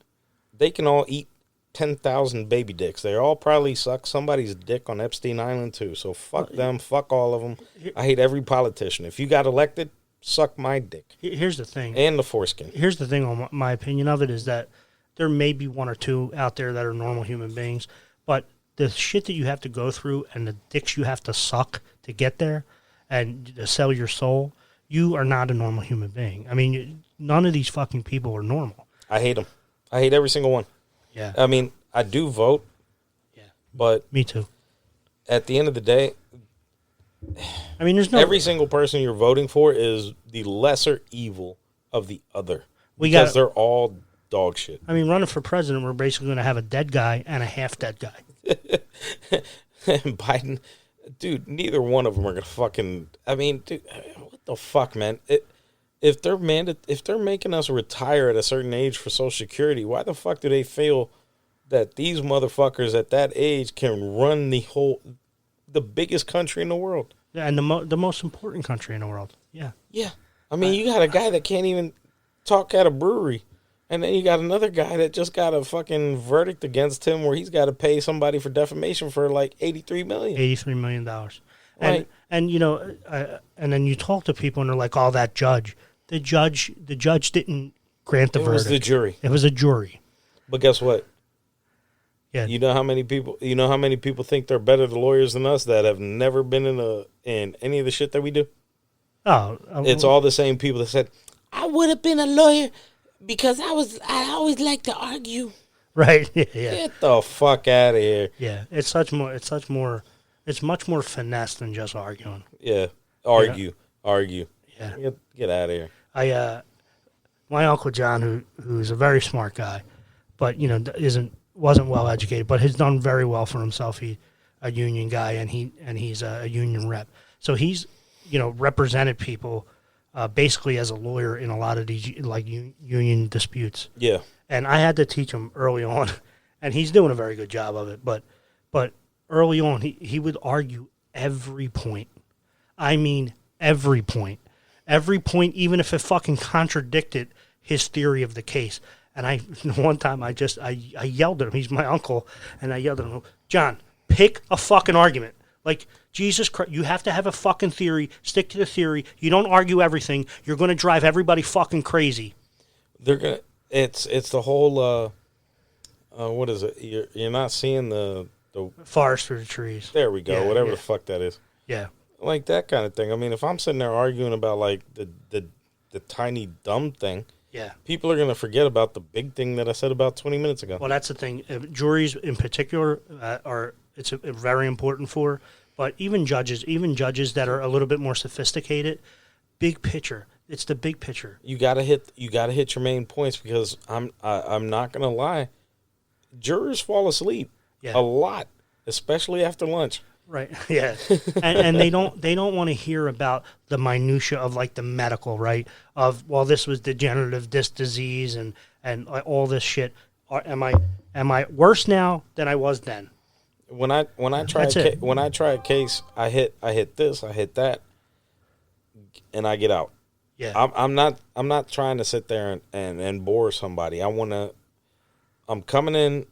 they can all eat 10,000 baby dicks. They all probably suck somebody's dick on Epstein Island too. So fuck them. Fuck all of them. I hate every politician. If you got elected, suck my dick. Here's the thing. And the foreskin. Here's the thing on my opinion of it is that there may be one or two out there that are normal human beings, but the shit that you have to go through and the dicks you have to suck to get there and to sell your soul, you are not a normal human being. I mean, none of these fucking people are normal. I hate them. I hate every single one. Yeah. I mean, I do vote. Yeah. But me too. At the end of the day, I mean, there's no... Every single person you're voting for is the lesser evil of the other. Because they're all dog shit. I mean, running for president, we're basically going to have a dead guy and a half-dead guy. Biden, dude, neither one of them are going to fucking... I mean, dude, what the fuck, man? If they're making us retire at a certain age for Social Security, why the fuck do they feel that these motherfuckers at that age can run the biggest country in the world? Yeah, and the most important country in the world. Yeah. Yeah. I mean, you got a guy that can't even talk at a brewery, and then you got another guy that just got a fucking verdict against him where he's got to pay somebody for defamation for like $83 million. $83 million. Right. And you know, and then you talk to people and they're like, "Oh, that judge." The judge didn't grant the verdict. It was the jury. It was a jury. But guess what? Yeah. You know how many people think they're better lawyers than us that have never been in any of the shit that we do? Oh, it's all the same people that said, "I would have been a lawyer because I always like to argue." Right. Yeah. Get the fuck out of here. Yeah. It's much more finesse than just arguing. Yeah. Argue. Yeah. Get out of here. My Uncle John, who's a very smart guy, but you know wasn't well educated, but has done very well for himself. He's a union guy, and he's a union rep. So he's represented people basically as a lawyer in a lot of these like union disputes. Yeah. And I had to teach him early on, and he's doing a very good job of it. But early on, he would argue every point. I mean, every point. Every point, even if it fucking contradicted his theory of the case. And one time I yelled at him. He's my uncle. And I yelled at him, "John, pick a fucking argument. Like, Jesus Christ, you have to have a fucking theory. Stick to the theory. You don't argue everything. You're going to drive everybody fucking crazy." It's the whole, what is it? You're not seeing the forest for the trees. There we go. Yeah, whatever the fuck that is. Yeah. Like that kind of thing. I mean, if I'm sitting there arguing about like the tiny dumb thing, yeah, people are going to forget about the big thing that I said about 20 minutes ago. Well, that's the thing. Juries in particular it's very important for, but even judges that are a little bit more sophisticated, big picture. It's the big picture. You got to hit your main points because I'm not going to lie. Jurors fall asleep a lot, especially after lunch. Right. Yeah. and they don't want to hear about the minutia of like the medical, right? Of, well, this was degenerative disc disease and all this shit. Am I worse now than I was then? When I try a case, I hit this, I hit that, and I get out. Yeah. I'm not trying to sit there and bore somebody. I'm coming in.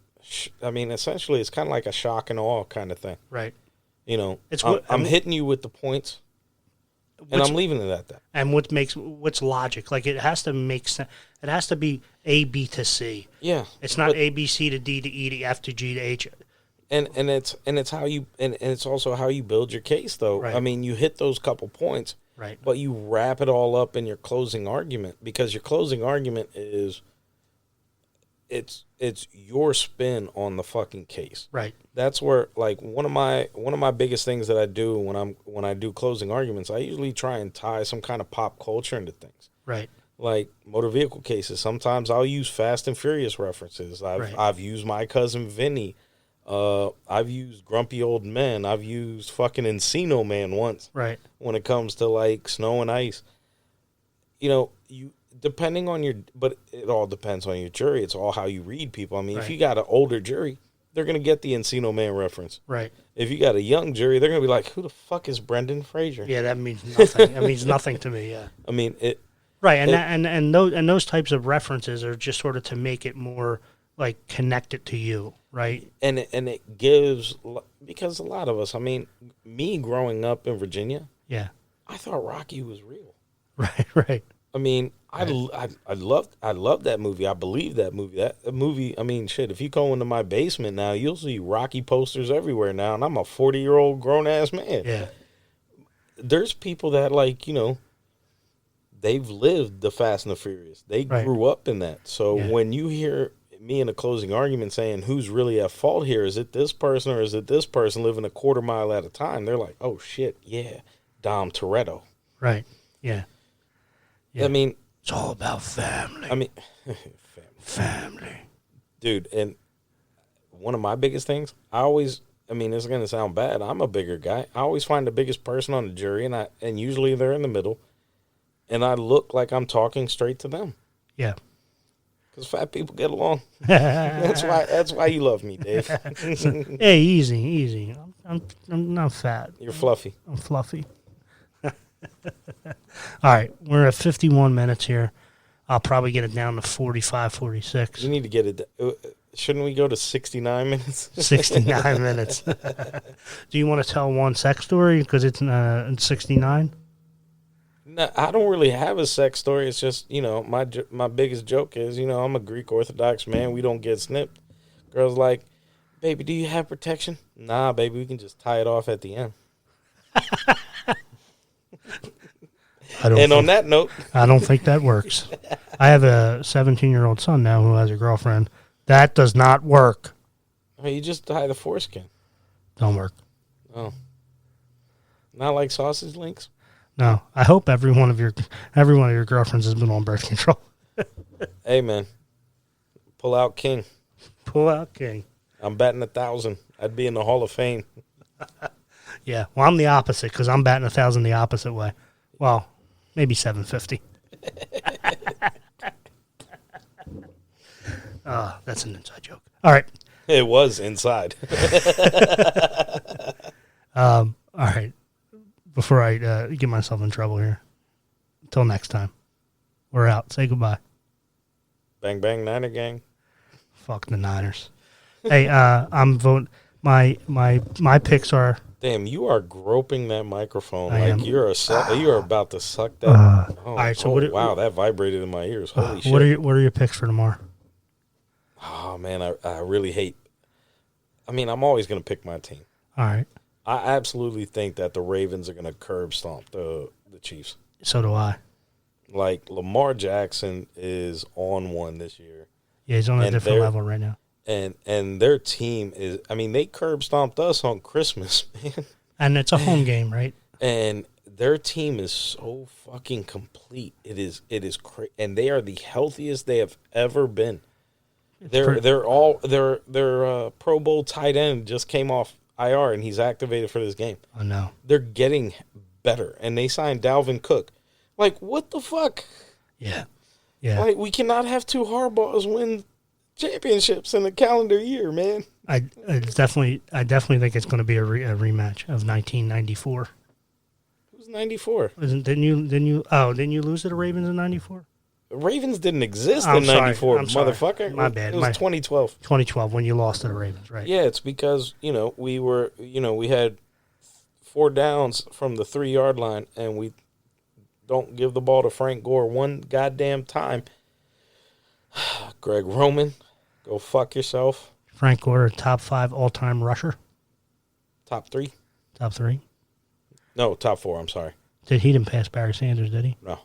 I mean, essentially, it's kind of like a shock and awe kind of thing. Right. You know, I'm hitting you with the points, and I'm leaving it at that. And what's logic? Like, it has to make sense. It has to be A, B to C. Yeah. It's not A, B, C to D to E to F to G to H. And it's how you and it's also how you build your case, though. Right. I mean, you hit those couple points, right? But you wrap it all up in your closing argument, because your closing argument is it's your spin on the fucking case. Right. That's where, like, one of my biggest things that I do when I do closing arguments, I usually try and tie some kind of pop culture into things. Right. Like motor vehicle cases. Sometimes I'll use Fast and Furious references. I've used My Cousin Vinny. I've used Grumpy Old Men. I've used fucking Encino Man once. Right. When it comes to like snow and ice, depending on but it all depends on your jury. It's all how you read people. I mean, if you got an older jury, they're going to get the Encino Man reference. Right. If you got a young jury, they're going to be like, who the fuck is Brendan Fraser? Yeah, that means nothing. That means nothing to me, yeah. I mean, it... Right, and those types of references are just sort of to make it more, like, connected to you, right? And it gives... Because a lot of us, I mean, me growing up in Virginia, yeah, I thought Rocky was real. Right. I mean, I loved that movie. I believe that movie. That movie, I mean, shit, if you go into my basement now, you'll see Rocky posters everywhere now, and I'm a 40-year-old grown-ass man. Yeah. There's people that, like, they've lived the Fast and the Furious. They grew up in that. So when you hear me in a closing argument saying who's really at fault here, is it this person or is it this person living a quarter mile at a time? They're like, oh, shit, yeah, Dom Toretto. Right, yeah. I mean, it's all about family. I mean, family. Dude, and one of my biggest things, this is going to sound bad. I'm a bigger guy. I always find the biggest person on the jury, and usually they're in the middle, and I look like I'm talking straight to them. Yeah. Because fat people get along. That's why you love me, Dave. Hey, easy. I'm not fat. You're fluffy. I'm fluffy. All right, we're at 51 minutes here. I'll probably get it down to 45, 46. You need to get it. Shouldn't we go to 69 minutes? 69 minutes. Do you want to tell one sex story because it's 69? No, I don't really have a sex story. It's just, my biggest joke is, I'm a Greek Orthodox man. We don't get snipped. Girl's like, baby, do you have protection? Nah, baby, we can just tie it off at the end. On that note, I don't think that works. I have a 17-year-old son now who has a girlfriend. That does not work. You just tie the foreskin. Don't work. Oh, not like sausage links. No, I hope every one of your girlfriends has been on birth control. Hey man, pull out king. Pull out king. I'm batting 1,000. I'd be in the Hall of Fame. Yeah, well, I'm the opposite because I'm batting 1,000 the opposite way. Well, maybe 750. That's an inside joke. All right. It was inside. All right. Before I get myself in trouble here. Until next time. We're out. Say goodbye. Bang, bang, Niner gang. Fuck the Niners. Hey, I'm voting. My picks are... Damn, you are groping that microphone I like am. you're about to suck that. All right, so wow, that vibrated in my ears. Holy shit. What are your picks for tomorrow? Oh, man, I really hate... I'm always going to pick my team. All right. I absolutely think that the Ravens are going to curb stomp the Chiefs. So do I. Like, Lamar Jackson is on one this year. Yeah, he's on a different level right now. And their team is, they curb stomped us on Christmas, man. And it's a home game, right? And their team is so fucking complete. It is crazy, and they are the healthiest they have ever been. Their Pro Bowl tight end just came off IR, and he's activated for this game. I know. They're getting better, and they signed Dalvin Cook. Like, what the fuck? Yeah. Like, we cannot have two Harbaughs win championships in a calendar year, man. I definitely think it's going to be a rematch of 1994. Who's 94? Didn't you lose to the Ravens in 94? The Ravens didn't exist in 94, motherfucker. My bad. It was 2012. 2012 when you lost to the Ravens, right? Yeah, it's because, we had 4 downs from the 3-yard line, and we don't give the ball to Frank Gore one goddamn time. Greg Roman, go fuck yourself. Frank Gore, top 5 all-time rusher. Top 3? Top 3? No, top 4, I'm sorry. He didn't pass Barry Sanders, did he? No.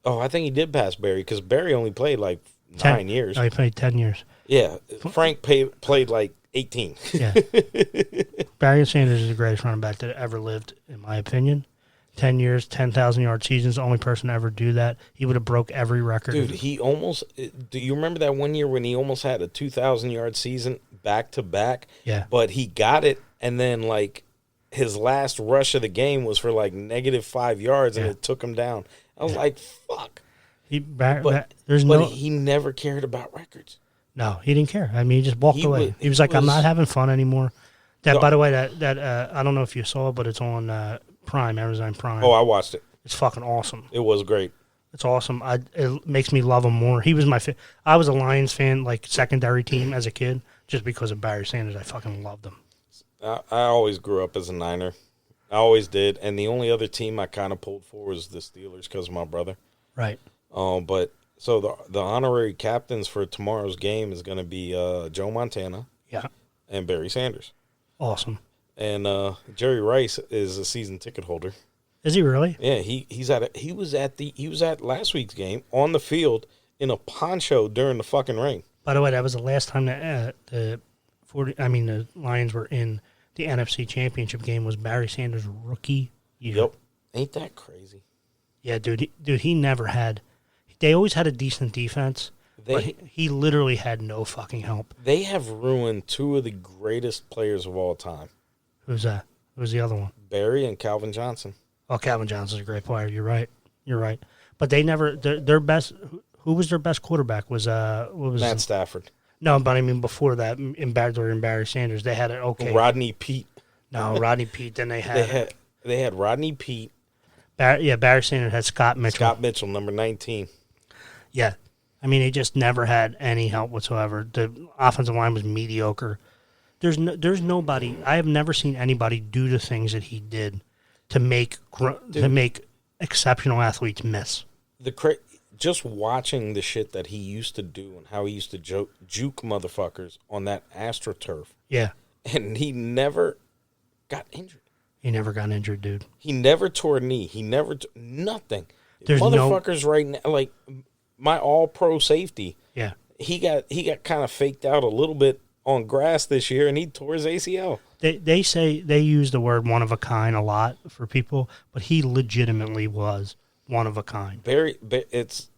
Oh, I think he did pass Barry, because Barry only played like 9 years. No, he played 10 years. Yeah, Frank played like 18. Yeah. Barry Sanders is the greatest running back that ever lived, in my opinion. 10 years, 10,000-yard seasons, the only person to ever do that. He would have broke every record. Dude, he almost – do you remember that one year when he almost had a 2,000-yard season back-to-back? Yeah. But he got it, and then, like, his last rush of the game was for, like, -5 yards, and it took him down. I was like, fuck. But he never cared about records. No, he didn't care. I mean, he just walked away. He was like, I'm not having fun anymore. By the way, that I don't know if you saw it, but it's on Prime, Amazon Prime. Oh, I watched it. It's fucking awesome. It was great. It's awesome. It makes me love him more. He was I was a Lions fan, like secondary team as a kid, just because of Barry Sanders. I fucking loved him. I always grew up as a Niner. I always did. And the only other team I kind of pulled for was the Steelers because of my brother. Right. But so the honorary captains for tomorrow's game is going to be Joe Montana. Yeah. And Barry Sanders. Awesome. And Jerry Rice is a season ticket holder. Is he really? Yeah, he was at last week's game on the field in a poncho during the fucking rain. By the way, that was the last time that the Lions were in the NFC Championship game. Was Barry Sanders' rookie year? Yep. Ain't that crazy? Yeah, dude. He never had. They always had a decent defense. But he literally had no fucking help. They have ruined two of the greatest players of all time. Who's that? Who's the other one? Barry and Calvin Johnson. Oh, Calvin Johnson's a great player. You're right. But they never. Their best. Who was their best quarterback? Was what was Matt Stafford. No, but I mean before that, in Barry Sanders, they had it okay. Rodney Peete. No, Rodney Peete. Then they had Rodney Peete. Barry Sanders had Scott Mitchell. Scott Mitchell, number 19. Yeah. I mean, they just never had any help whatsoever. The offensive line was mediocre. There's nobody. I have never seen anybody do the things that he did to make exceptional athletes miss. Just watching the shit that he used to do and how he used to juke motherfuckers on that AstroTurf. Yeah, and he never got injured. He never got injured, dude. He never tore a knee. He never nothing. There's motherfuckers right now like. My all-pro safety, yeah, he got kind of faked out a little bit on grass this year, and he tore his ACL. They say they use the word one of a kind a lot for people, but he legitimately was one of a kind. He's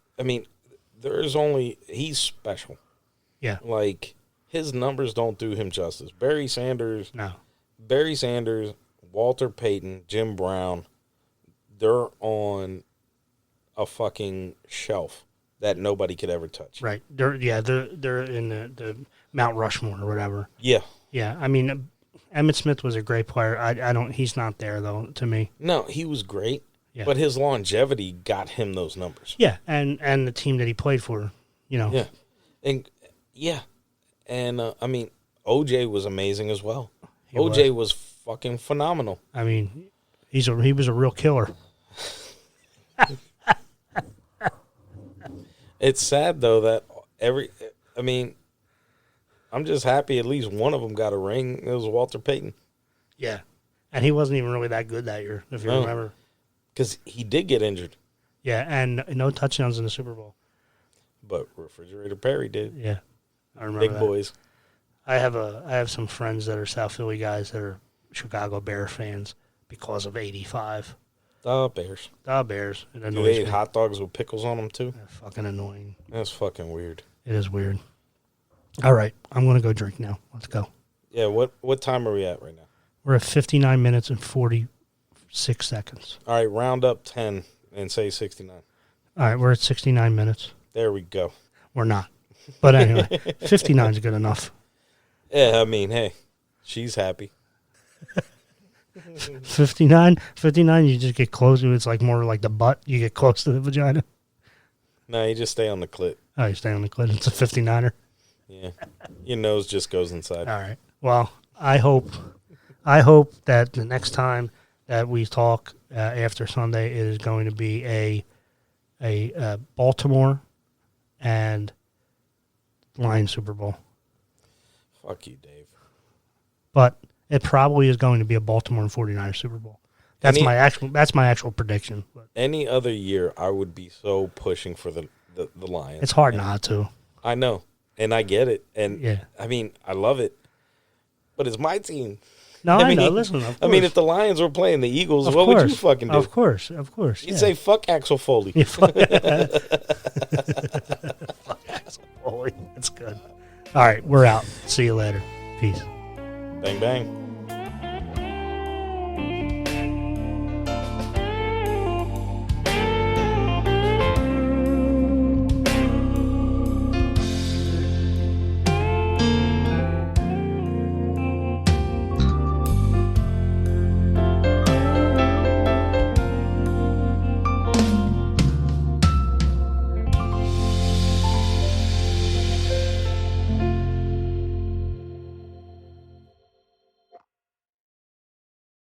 special. Yeah, like his numbers don't do him justice. Barry Sanders, Walter Payton, Jim Brown, they're on a fucking shelf that nobody could ever touch. Right. They're in the Mount Rushmore or whatever. Yeah. Yeah. I mean, Emmitt Smith was a great player. He's not there though to me. No, he was great. Yeah. But his longevity got him those numbers. Yeah, and the team that he played for, Yeah. And I mean, OJ was amazing as well. OJ was fucking phenomenal. I mean, he was a real killer. It's sad, though, that I'm just happy at least one of them got a ring. It was Walter Payton. Yeah. And he wasn't even really that good that year, if you remember. Because he did get injured. Yeah, and no touchdowns in the Super Bowl. But Refrigerator Perry did. Yeah. I remember Big boys. I have some friends that are South Philly guys that are Chicago Bear fans because of 85. The Bears. It annoys Do they eat me. hot dogs with pickles on them, too? They're fucking annoying. That's fucking weird. It is weird. All right. I'm going to go drink now. Let's go. Yeah, what time are we at right now? We're at 59 minutes and 46 seconds. All right, round up 10 and say 69. All right, we're at 69 minutes. There we go. We're not. But anyway, 59 is good enough. Yeah, I mean, hey, she's happy. 59, you just get close. It's like more like the butt. You get close to the vagina. No, you just stay on the clit. Oh, you stay on the clit. It's a 59er. Yeah. Your nose just goes inside. All right. Well, I hope that the next time that we talk after Sunday it is going to be a Baltimore and Lions Super Bowl. Fuck you, Dave. But it probably is going to be a Baltimore and 49ers Super Bowl. That's my actual prediction. But any other year, I would be so pushing for the Lions. It's hard not to. I know. And I get it. And, Yeah. I mean, I love it. But it's my team. No, I know. mean, Listen, of course. I mean, if the Lions were playing the Eagles, Of what course. would you fucking do? Of course. You'd Yeah. say, fuck Axel Foley. Yeah, fuck Axel Foley. That's good. All right, we're out. See you later. Peace. Bang, bang.